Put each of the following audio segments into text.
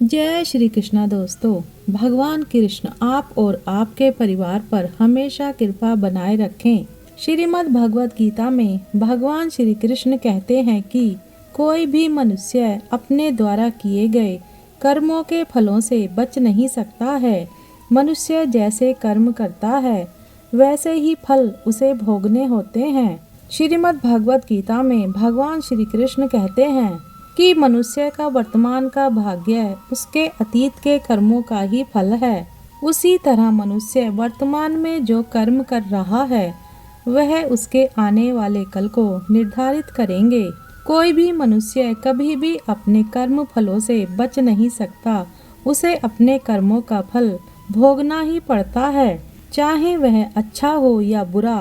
जय श्री कृष्णा दोस्तों। भगवान कृष्ण आप और आपके परिवार पर हमेशा कृपा बनाए रखें। श्रीमद् भगवत गीता में भगवान श्री कृष्ण कहते हैं कि कोई भी मनुष्य अपने द्वारा किए गए कर्मों के फलों से बच नहीं सकता है। मनुष्य जैसे कर्म करता है वैसे ही फल उसे भोगने होते हैं। श्रीमद् भगवत गीता में भगवान श्री कृष्ण कहते हैं कि मनुष्य का वर्तमान का भाग्य उसके अतीत के कर्मों का ही फल है। उसी तरह मनुष्य वर्तमान में जो कर्म कर रहा है वह उसके आने वाले कल को निर्धारित करेंगे। कोई भी मनुष्य कभी भी अपने कर्म फलों से बच नहीं सकता। उसे अपने कर्मों का फल भोगना ही पड़ता है, चाहे वह अच्छा हो या बुरा।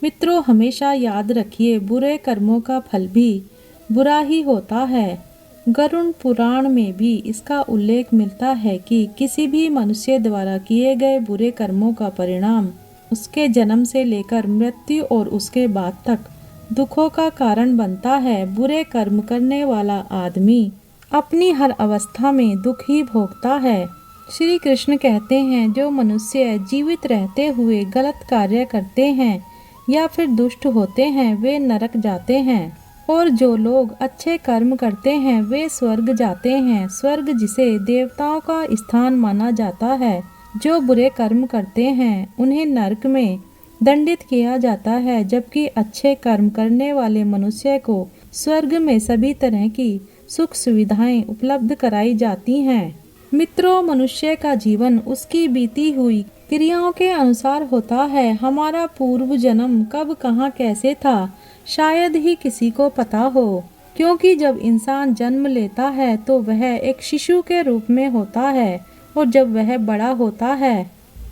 मित्रों, हमेशा याद रखिए, बुरे कर्मों का फल भी बुरा ही होता है। गरुड़ पुराण में भी इसका उल्लेख मिलता है कि किसी भी मनुष्य द्वारा किए गए बुरे कर्मों का परिणाम उसके जन्म से लेकर मृत्यु और उसके बाद तक दुखों का कारण बनता है। बुरे कर्म करने वाला आदमी अपनी हर अवस्था में दुख ही भोगता है। श्री कृष्ण कहते हैं, जो मनुष्य जीवित रहते हुए गलत कार्य करते हैं या फिर दुष्ट होते हैं वे नरक जाते हैं, और जो लोग अच्छे कर्म करते हैं वे स्वर्ग जाते हैं। स्वर्ग जिसे देवताओं का स्थान माना जाता है। जो बुरे कर्म करते हैं उन्हें नरक में दंडित किया जाता है, जबकि अच्छे कर्म करने वाले मनुष्य को स्वर्ग में सभी तरह की सुख सुविधाएं उपलब्ध कराई जाती हैं। मित्रों, मनुष्य का जीवन उसकी बीती हुई क्रियाओं के अनुसार होता है। हमारा पूर्व जन्म कब कहाँ कैसे था शायद ही किसी को पता हो, क्योंकि जब इंसान जन्म लेता है तो वह एक शिशु के रूप में होता है, और जब वह बड़ा होता है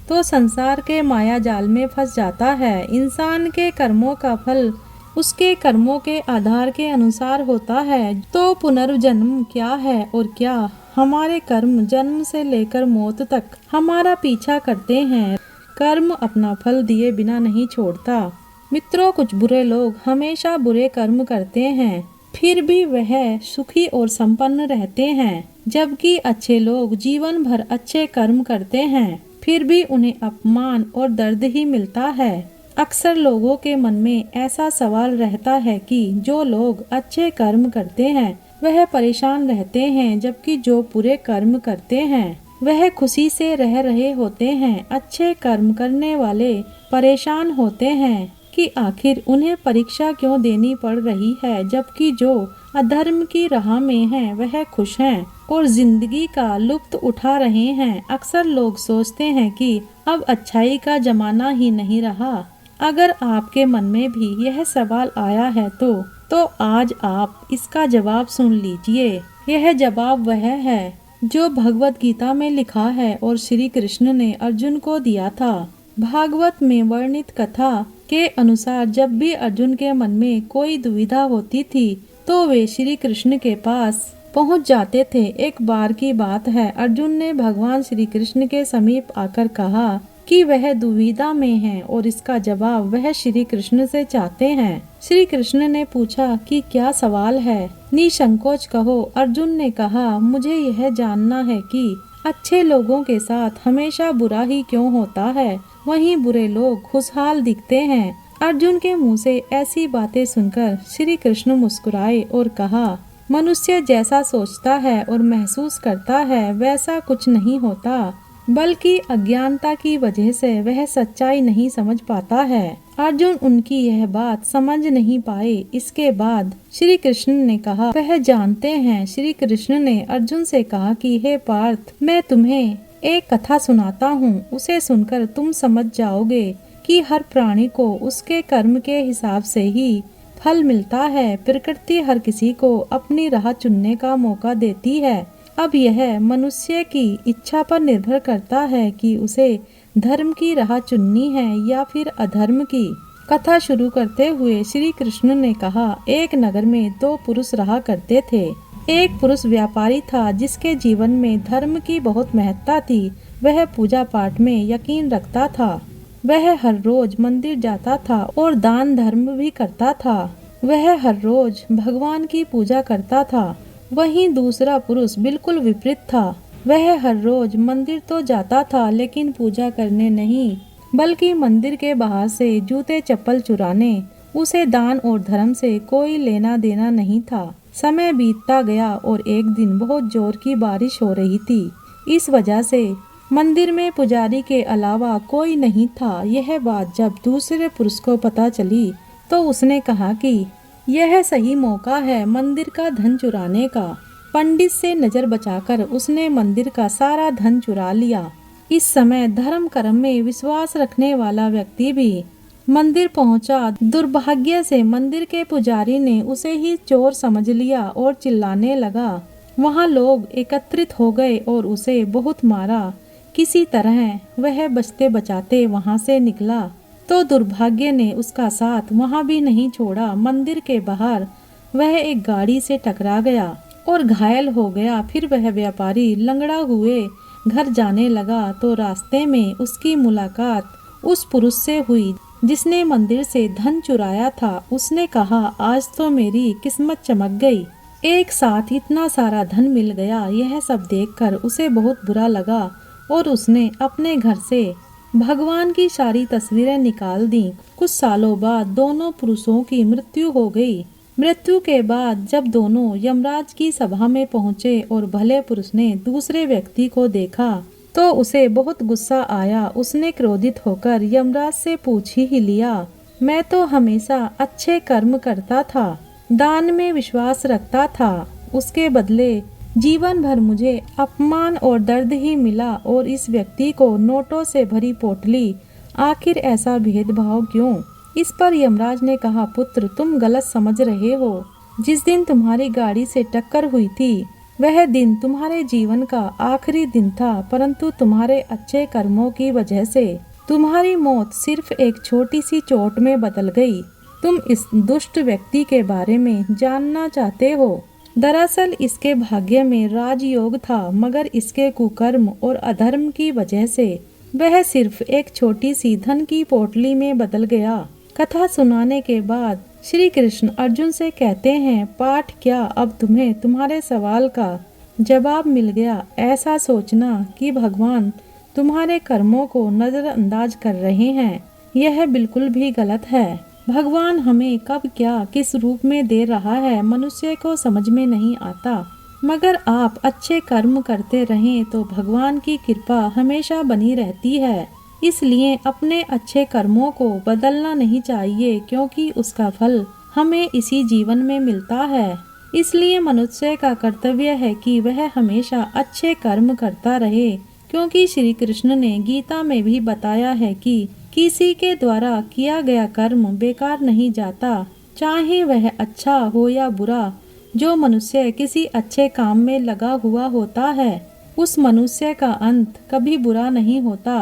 तो संसार के माया जाल में फंस जाता है। इंसान के कर्मों का फल उसके कर्मों के आधार के अनुसार होता है। तो पुनर्जन्म क्या है और क्या हमारे कर्म जन्म से लेकर मौत तक हमारा पीछा करते हैं। कर्म अपना फल दिए बिना नहीं छोड़ता। मित्रों, कुछ बुरे लोग हमेशा बुरे कर्म करते हैं फिर भी वह सुखी और संपन्न रहते हैं, जबकि अच्छे लोग जीवन भर अच्छे कर्म करते हैं फिर भी उन्हें अपमान और दर्द ही मिलता है। अक्सर लोगों के मन में ऐसा सवाल रहता है कि जो लोग अच्छे कर्म करते हैं वह परेशान रहते हैं, जबकि जो बुरे कर्म करते हैं वह खुशी से रह रहे होते हैं। अच्छे कर्म करने वाले परेशान होते हैं कि आखिर उन्हें परीक्षा क्यों देनी पड़ रही है, जबकि जो अधर्म की राह में हैं वह खुश हैं और जिंदगी का लुत्फ उठा रहे हैं। अक्सर लोग सोचते हैं कि अब अच्छाई का जमाना ही नहीं रहा। अगर आपके मन में भी यह सवाल आया है तो आज आप इसका जवाब सुन लीजिए। यह जवाब वह है जो भगवत गीता में लिखा है और श्री कृष्ण ने अर्जुन को दिया था। भागवत में वर्णित कथा के अनुसार जब भी अर्जुन के मन में कोई दुविधा होती थी तो वे श्री कृष्ण के पास पहुंच जाते थे। एक बार की बात है, अर्जुन ने भगवान श्री कृष्ण के समीप आकर कहा कि वह दुविधा में है और इसका जवाब वह श्री कृष्ण से चाहते हैं। श्री कृष्ण ने पूछा कि क्या सवाल है, निसंकोच कहो। अर्जुन ने कहा, मुझे यह जानना है कि अच्छे लोगों के साथ हमेशा बुरा ही क्यों होता है, वहीं बुरे लोग खुशहाल दिखते हैं। अर्जुन के मुंह से ऐसी बातें सुनकर श्री कृष्ण मुस्कुराए और कहा, मनुष्य जैसा सोचता है और महसूस करता है वैसा कुछ नहीं होता, बल्कि अज्ञानता की वजह से वह सच्चाई नहीं समझ पाता है। अर्जुन उनकी यह बात समझ नहीं पाए। इसके बाद श्री कृष्ण ने कहा, वह जानते हैं। श्री कृष्ण ने अर्जुन से कहा कि हे पार्थ, मैं तुम्हें एक कथा सुनाता हूँ, उसे सुनकर तुम समझ जाओगे कि हर प्राणी को उसके कर्म के हिसाब से ही फल मिलता है। प्रकृति हर किसी को अपनी राह चुनने का मौका देती है। अब यह मनुष्य की इच्छा पर निर्भर करता है कि उसे धर्म की राह चुननी है या फिर अधर्म की। कथा शुरू करते हुए श्री कृष्ण ने कहा, एक नगर में दो पुरुष रहा करते थे। एक पुरुष व्यापारी था जिसके जीवन में धर्म की बहुत महत्ता थी। वह पूजा पाठ में यकीन रखता था। वह हर रोज मंदिर जाता था और दान धर्म भी करता था। वह हर रोज भगवान की पूजा करता था। वहीं दूसरा पुरुष बिल्कुल विपरीत था। वह हर रोज मंदिर तो जाता था, लेकिन पूजा करने नहीं, बल्कि मंदिर के बाहर से जूते चप्पल चुराने। उसे दान और धर्म से कोई लेना देना नहीं था। समय बीतता गया और एक दिन बहुत जोर की बारिश हो रही थी। इस वजह से मंदिर में पुजारी के अलावा कोई नहीं था। यह बात जब दूसरे पुरुष को पता चली तो उसने कहा कि यह सही मौका है मंदिर का धन चुराने का। पंडित से नजर बचाकर उसने मंदिर का सारा धन चुरा लिया। इस समय धर्म कर्म में विश्वास रखने वाला व्यक्ति भी मंदिर पहुंचा। दुर्भाग्य से मंदिर के पुजारी ने उसे ही चोर समझ लिया और चिल्लाने लगा। वहां लोग एकत्रित हो गए और उसे बहुत मारा। किसी तरह वह बचते बचाते वहां से निकला तो दुर्भाग्य ने उसका साथ वहां भी नहीं छोड़ा। मंदिर के बाहर वह एक गाड़ी से टकरा गया और घायल हो गया। फिर वह व्यापारी लंगड़ा हुए घर जाने लगा तो रास्ते में उसकी मुलाकात उस पुरुष से हुई जिसने मंदिर से धन चुराया था। उसने कहा, आज तो मेरी किस्मत चमक गई, एक साथ इतना सारा धन मिल गया। यह सब देखकर उसे बहुत बुरा लगा और उसने अपने घर से भगवान की सारी तस्वीरें निकाल दी। कुछ सालों बाद दोनों पुरुषों की मृत्यु हो गई। मृत्यु के बाद जब दोनों यमराज की सभा में पहुंचे और भले पुरुष ने दूसरे व्यक्ति को देखा तो उसे बहुत गुस्सा आया। उसने क्रोधित होकर यमराज से पूछ ही लिया, मैं तो हमेशा अच्छे कर्म करता था, दान में विश्वास रखता था, उसके बदले जीवन भर मुझे अपमान और दर्द ही मिला और इस व्यक्ति को नोटों से भरी पोटली, आखिर ऐसा भेदभाव क्यों? इस पर यमराज ने कहा, पुत्र तुम गलत समझ रहे हो। जिस दिन तुम्हारी गाड़ी से टक्कर हुई थी वह दिन तुम्हारे जीवन का आखिरी दिन था, परंतु तुम्हारे अच्छे कर्मों की वजह से तुम्हारी मौत सिर्फ एक छोटी सी चोट में बदल गई। तुम इस दुष्ट व्यक्ति के बारे में जानना चाहते हो। दरअसल इसके भाग्य में राजयोग था, मगर इसके कुकर्म और अधर्म की वजह से वह सिर्फ एक छोटी सी धन की पोटली में बदल गया। कथा सुनाने के बाद श्री कृष्ण अर्जुन से कहते हैं, पाठ क्या, अब तुम्हें तुम्हारे सवाल का जवाब मिल गया। ऐसा सोचना कि भगवान तुम्हारे कर्मों को नजरअंदाज कर रहे हैं, यह बिल्कुल भी गलत है। भगवान हमें कब क्या किस रूप में दे रहा है मनुष्य को समझ में नहीं आता, मगर आप अच्छे कर्म करते रहें तो भगवान की कृपा हमेशा बनी रहती है। इसलिए अपने अच्छे कर्मों को बदलना नहीं चाहिए, क्योंकि उसका फल हमें इसी जीवन में मिलता है। इसलिए मनुष्य का कर्तव्य है कि वह हमेशा अच्छे कर्म करता रहे, क्योंकि श्री कृष्ण ने गीता में भी बताया है कि किसी के द्वारा किया गया कर्म बेकार नहीं जाता, चाहे वह अच्छा हो या बुरा। जो मनुष्य किसी अच्छे काम में लगा हुआ होता है उस मनुष्य का अंत कभी बुरा नहीं होता।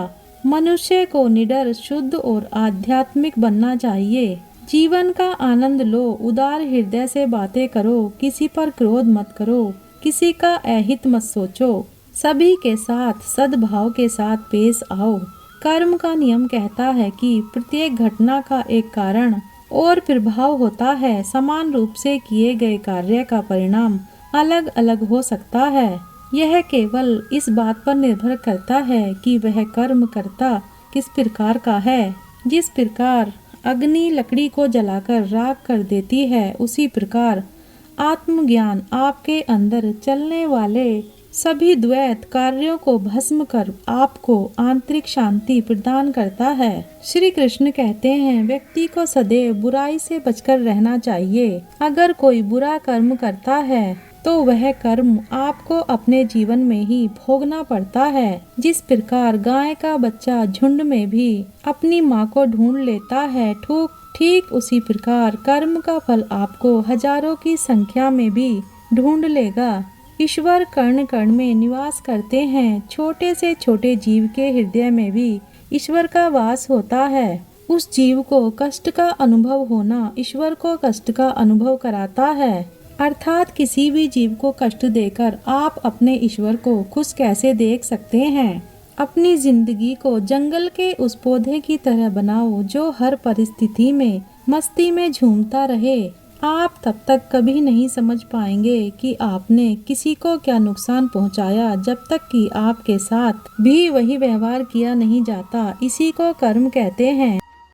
मनुष्य को निडर, शुद्ध और आध्यात्मिक बनना चाहिए। जीवन का आनंद लो, उदार हृदय से बातें करो, किसी पर क्रोध मत करो, किसी का अहित मत सोचो, सभी के साथ सद्भाव के साथ पेश आओ। कर्म का नियम कहता है कि प्रत्येक घटना का एक कारण और प्रभाव होता है। समान रूप से किए गए कार्य का परिणाम अलग अलग हो सकता है। यह केवल इस बात पर निर्भर करता है कि वह कर्म करता किस प्रकार का है। जिस प्रकार अग्नि लकड़ी को जलाकर राख कर देती है, उसी प्रकार आत्मज्ञान आपके अंदर चलने वाले सभी द्वैत कार्यों को भस्म कर आपको आंतरिक शांति प्रदान करता है। श्री कृष्ण कहते हैं, व्यक्ति को सदैव बुराई से बचकर रहना चाहिए। अगर कोई बुरा कर्म करता है तो वह कर्म आपको अपने जीवन में ही भोगना पड़ता है। जिस प्रकार गाय का बच्चा झुंड में भी अपनी माँ को ढूंढ लेता है, ठीक उसी प्रकार कर्म का फल आपको हजारों की संख्या में भी ढूंढ लेगा। ईश्वर कर्ण कर्ण में निवास करते हैं। छोटे से छोटे जीव के हृदय में भी ईश्वर का वास होता है। उस जीव को कष्ट का अनुभव होना ईश्वर को कष्ट का अनुभव कराता है। अर्थात किसी भी जीव को कष्ट देकर आप अपने ईश्वर को खुश कैसे देख सकते हैं। अपनी जिंदगी को जंगल के उस पौधे की तरह बनाओ जो हर परिस्थिति में मस्ती में झूमता रहे। आप तब तक कभी नहीं समझ पाएंगे कि आपने किसी को क्या नुकसान पहुंचाया जब तक कि आपके साथ भी वही व्यवहार किया नहीं जाता। इसी को कर्म कहते हैं।